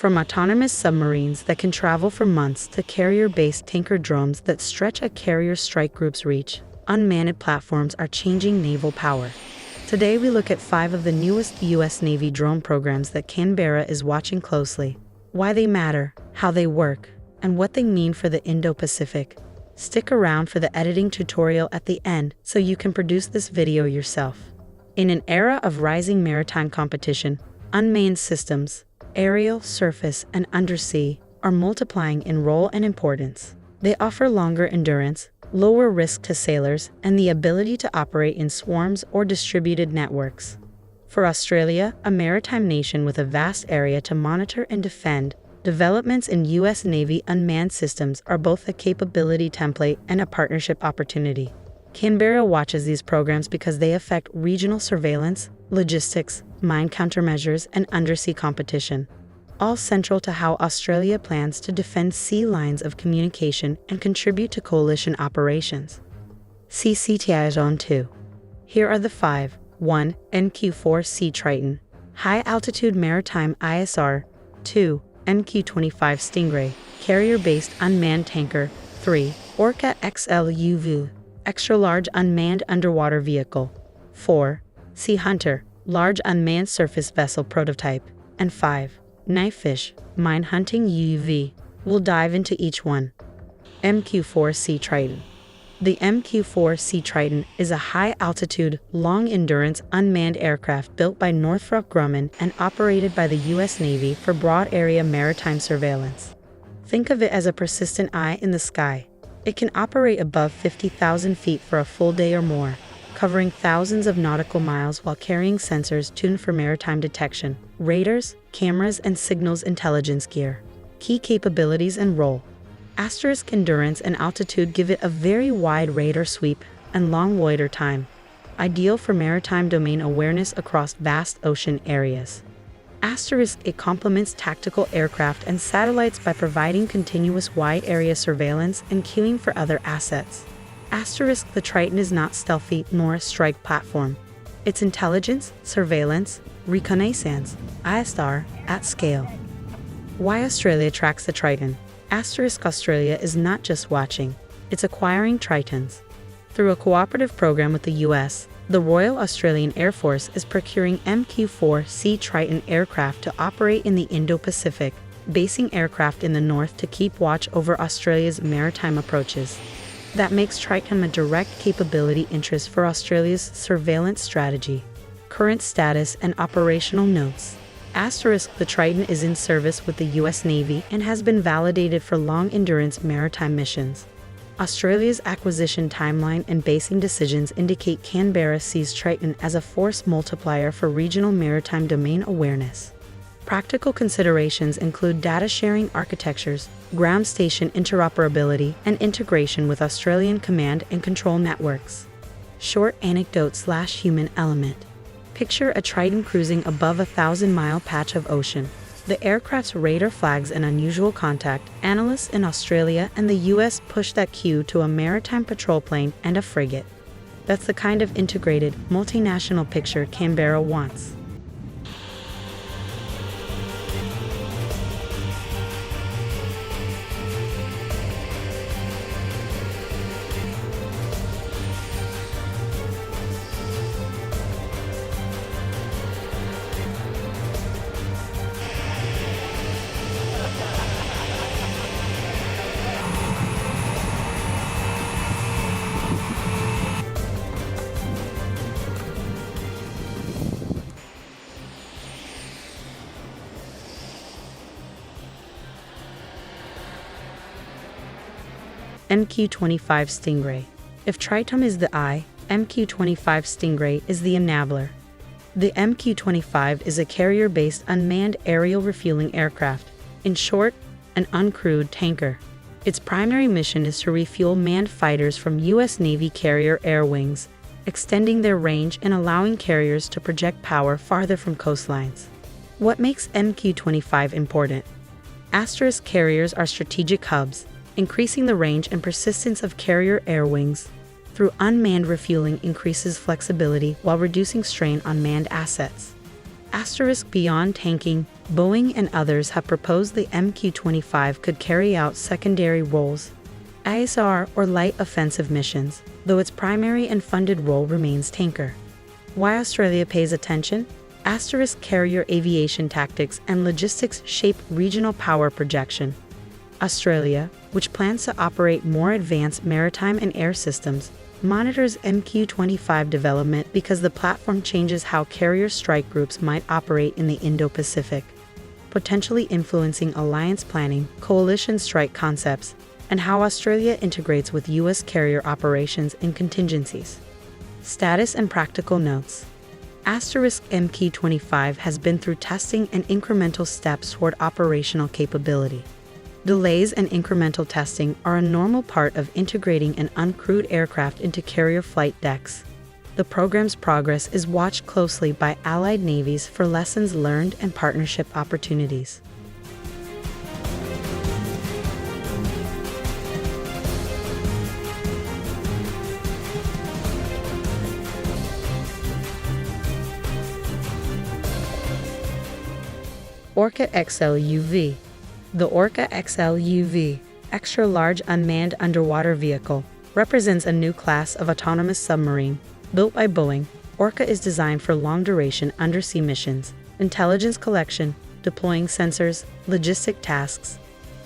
From autonomous submarines that can travel for months to carrier-based tanker drones that stretch a carrier strike group's reach, unmanned platforms are changing naval power. Today we look at 5 of the newest U.S. Navy drone programs that Canberra is watching closely, why they matter, how they work, and what they mean for the Indo-Pacific. Stick around for the editing tutorial at the end so you can produce this video yourself. In an era of rising maritime competition, unmanned systems, aerial, surface, and undersea, are multiplying in role and importance. They offer longer endurance, lower risk to sailors, and the ability to operate in swarms or distributed networks. For Australia, a maritime nation with a vast area to monitor and defend, developments in U.S. Navy unmanned systems are both a capability template and a partnership opportunity. Canberra watches these programs because they affect regional surveillance, logistics, mine countermeasures, and undersea competition, all central to how Australia plans to defend sea lines of communication and contribute to coalition operations. Triton 2. Here are the 5. 1. MQ-4C Triton, high-altitude maritime ISR. 2. MQ-25 Stingray, carrier-based unmanned tanker. 3. Orca XLUUV, extra-large unmanned underwater vehicle. 4. Hunter, large unmanned surface vessel prototype. And 5. Knifefish, mine hunting UUV. We'll dive into each one. MQ-4C Triton. The MQ-4C Triton is a high-altitude, long-endurance unmanned aircraft built by Northrop Grumman and operated by the U.S. Navy for broad-area maritime surveillance. Think of it as a persistent eye in the sky. It can operate above 50,000 feet for a full day or more, covering thousands of nautical miles while carrying sensors tuned for maritime detection, radars, cameras, and signals intelligence gear. Key capabilities and role. Endurance and altitude give it a very wide radar sweep and long loiter time, ideal for maritime domain awareness across vast ocean areas. It complements tactical aircraft and satellites by providing continuous wide area surveillance and queuing for other assets. The Triton is not stealthy nor a strike platform. It's intelligence, surveillance, reconnaissance, ISR, at scale. Why Australia tracks the Triton? Australia is not just watching, it's acquiring Tritons. Through a cooperative program with the U.S., the Royal Australian Air Force is procuring MQ-4C Triton aircraft to operate in the Indo-Pacific, basing aircraft in the north to keep watch over Australia's maritime approaches. That makes Triton a direct capability interest for Australia's surveillance strategy. Current status and operational notes. The Triton is in service with the U.S. Navy and has been validated for long-endurance maritime missions. Australia's acquisition timeline and basing decisions indicate Canberra sees Triton as a force multiplier for regional maritime domain awareness. Practical considerations include data sharing architectures, ground station interoperability, and integration with Australian command and control networks. Short anecdote/human element. Picture a Triton cruising above a 1,000-mile patch of ocean. The aircraft's radar flags an unusual contact. Analysts in Australia and the U.S. push that cue to a maritime patrol plane and a frigate. That's the kind of integrated, multinational picture Canberra wants. MQ-25 Stingray. If Triton is the eye, MQ-25 Stingray is the enabler. The MQ-25 is a carrier-based unmanned aerial refueling aircraft, in short, an uncrewed tanker. Its primary mission is to refuel manned fighters from U.S. Navy carrier air wings, extending their range and allowing carriers to project power farther from coastlines. What makes MQ-25 important? Carriers are strategic hubs, increasing the range and persistence of carrier air wings. Through unmanned refueling increases flexibility while reducing strain on manned assets. Beyond tanking, Boeing and others have proposed the MQ-25 could carry out secondary roles, ISR or light offensive missions, though its primary and funded role remains tanker. Why Australia pays attention? Asterisk carrier aviation tactics and logistics shape regional power projection. Australia, which plans to operate more advanced maritime and air systems, monitors MQ-25 development because the platform changes how carrier strike groups might operate in the Indo-Pacific, potentially influencing alliance planning, coalition strike concepts, and how Australia integrates with U.S. carrier operations and contingencies. Status and practical notes. Asterisk MQ-25 has been through testing and incremental steps toward operational capability. Delays and incremental testing are a normal part of integrating an uncrewed aircraft into carrier flight decks. The program's progress is watched closely by allied navies for lessons learned and partnership opportunities. Orca XLUUV. The Orca XLUUV, Extra Large Unmanned Underwater Vehicle, represents a new class of autonomous submarine. Built by Boeing, Orca is designed for long-duration undersea missions, intelligence collection, deploying sensors, logistic tasks,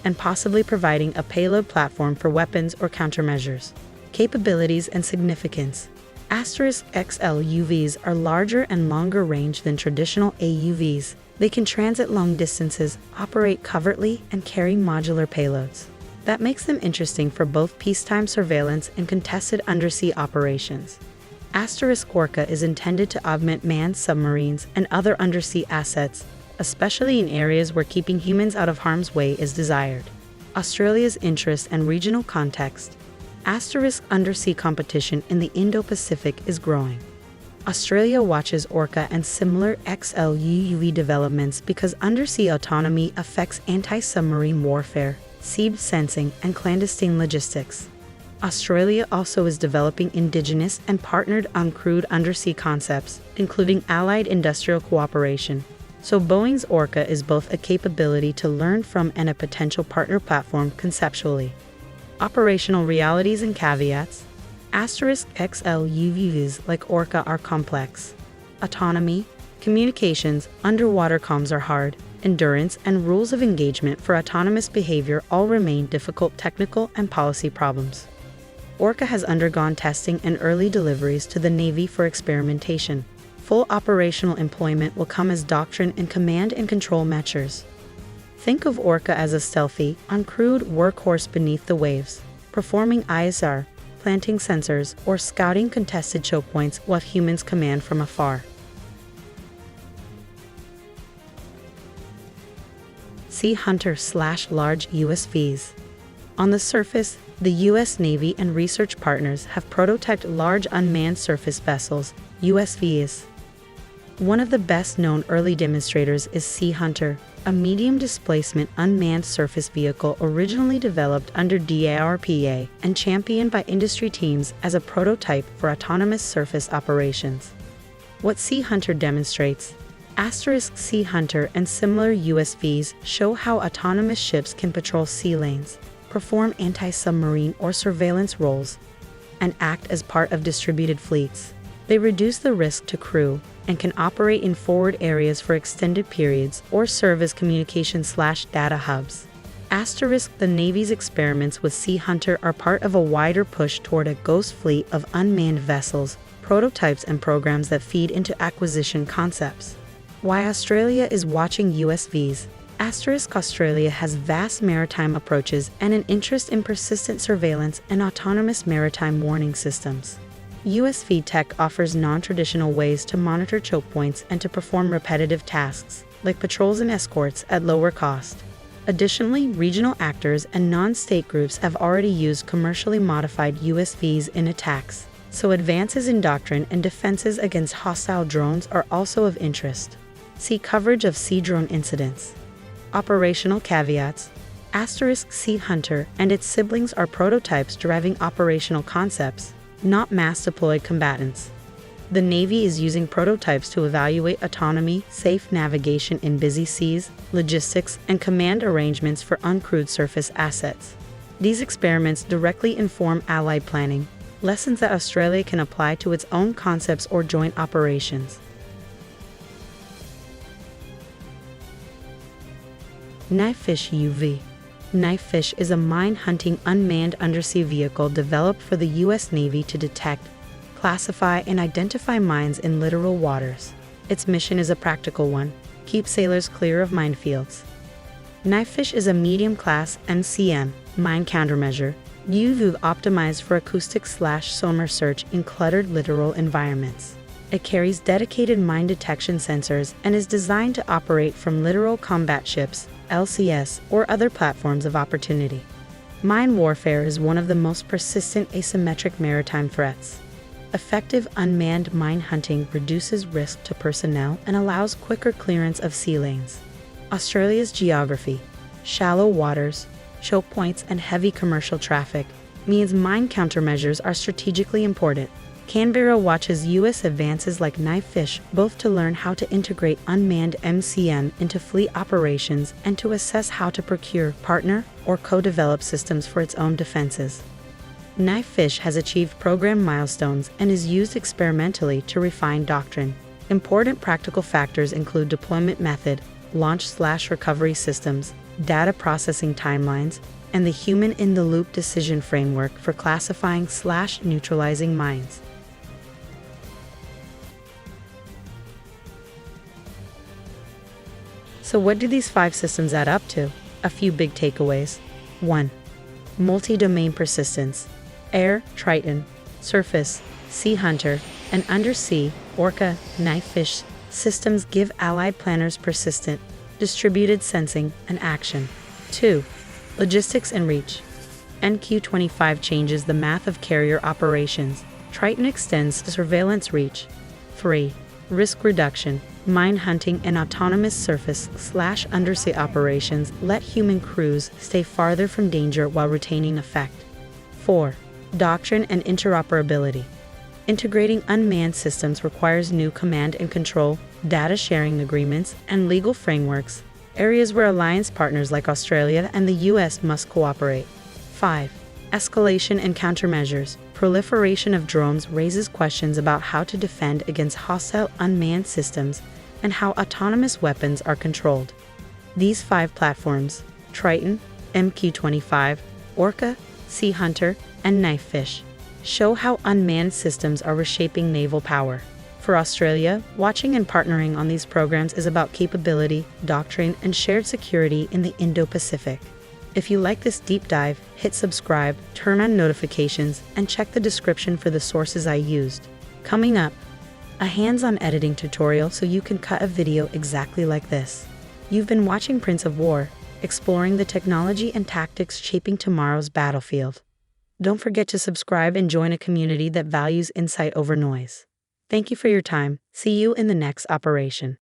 and possibly providing a payload platform for weapons or countermeasures. Capabilities and significance. Asterisk XLUUVs are larger and longer range than traditional AUVs. They can transit long distances, operate covertly, and carry modular payloads. That makes them interesting for both peacetime surveillance and contested undersea operations. Asterisk Orca is intended to augment manned submarines and other undersea assets, especially in areas where keeping humans out of harm's way is desired. Australia's interest and regional context. Asterisk undersea competition in the Indo-Pacific is growing. Australia watches Orca and similar XLUUV developments because undersea autonomy affects anti-submarine warfare, sea sensing, and clandestine logistics. Australia also is developing indigenous and partnered uncrewed undersea concepts, including allied industrial cooperation. So Boeing's Orca is both a capability to learn from and a potential partner platform conceptually. Operational realities and caveats. Asterisk XLUUVs like Orca are complex. Autonomy, communications, underwater comms are hard, endurance, and rules of engagement for autonomous behavior all remain difficult technical and policy problems. Orca has undergone testing and early deliveries to the Navy for experimentation. Full operational employment will come as doctrine and command and control matures. Think of Orca as a stealthy, uncrewed workhorse beneath the waves, performing ISR, planting sensors, or scouting contested choke points while humans command from afar. See Hunter/Large USVs. On the surface, the U.S. Navy and research partners have prototyped large unmanned surface vessels, USVs. One of the best-known early demonstrators is Sea Hunter, a medium-displacement unmanned surface vehicle originally developed under DARPA and championed by industry teams as a prototype for autonomous surface operations. What Sea Hunter demonstrates. Asterisk Sea Hunter and similar USVs show how autonomous ships can patrol sea lanes, perform anti-submarine or surveillance roles, and act as part of distributed fleets. They reduce the risk to crew and can operate in forward areas for extended periods or serve as communication/data hubs. Asterisk the Navy's experiments with Sea Hunter are part of a wider push toward a ghost fleet of unmanned vessels, prototypes, and programs that feed into acquisition concepts. Why Australia is watching USVs. Asterisk Australia has vast maritime approaches and an interest in persistent surveillance and autonomous maritime warning systems. USV tech offers non-traditional ways to monitor choke points and to perform repetitive tasks, like patrols and escorts, at lower cost. Additionally, regional actors and non-state groups have already used commercially modified USVs in attacks, so advances in doctrine and defenses against hostile drones are also of interest. See coverage of sea drone incidents. Operational caveats. Asterisk Sea Hunter and its siblings are prototypes deriving operational concepts, not mass-deployed combatants. The Navy is using prototypes to evaluate autonomy, safe navigation in busy seas, logistics, and command arrangements for uncrewed surface assets. These experiments directly inform Allied planning, lessons that Australia can apply to its own concepts or joint operations. Knifefish UUV. Knifefish is a mine-hunting unmanned undersea vehicle developed for the U.S. Navy to detect, classify, and identify mines in littoral waters. Its mission is a practical one: keep sailors clear of minefields. Knifefish is a medium-class MCM mine countermeasure UUV optimized for acoustic/sonar search in cluttered littoral environments. It carries dedicated mine detection sensors and is designed to operate from littoral combat ships, LCS, or other platforms of opportunity. Mine warfare is one of the most persistent asymmetric maritime threats. Effective unmanned mine hunting reduces risk to personnel and allows quicker clearance of sea lanes. Australia's geography, shallow waters, choke points, and heavy commercial traffic means mine countermeasures are strategically important. Canberra watches U.S. advances like Knifefish both to learn how to integrate unmanned MCM into fleet operations and to assess how to procure, partner, or co-develop systems for its own defenses. Knifefish has achieved program milestones and is used experimentally to refine doctrine. Important practical factors include deployment method, launch/recovery systems, data processing timelines, and the human-in-the-loop decision framework for classifying/neutralizing mines. So what do these 5 systems add up to? A few big takeaways. 1. Multi-domain persistence. Air, Triton; surface, Sea Hunter; and undersea, Orca, Knifefish systems give Allied planners persistent, distributed sensing and action. 2. Logistics and reach. NQ-25 changes the math of carrier operations. Triton extends the surveillance reach. 3. Risk reduction. Mine hunting and autonomous surface/undersea operations let human crews stay farther from danger while retaining effect. 4. Doctrine and interoperability. Integrating unmanned systems requires new command and control, data sharing agreements, and legal frameworks, areas where alliance partners like Australia and the US must cooperate. 5. Escalation and countermeasures. Proliferation of drones raises questions about how to defend against hostile unmanned systems and how autonomous weapons are controlled. These 5 platforms, Triton, MQ-25, Orca, Sea Hunter, and Knifefish, show how unmanned systems are reshaping naval power. For Australia, watching and partnering on these programs is about capability, doctrine, and shared security in the Indo-Pacific. If you like this deep dive, hit subscribe, turn on notifications, and check the description for the sources I used. Coming up, a hands-on editing tutorial so you can cut a video exactly like this. You've been watching Prince of War, exploring the technology and tactics shaping tomorrow's battlefield. Don't forget to subscribe and join a community that values insight over noise. Thank you for your time. See you in the next operation.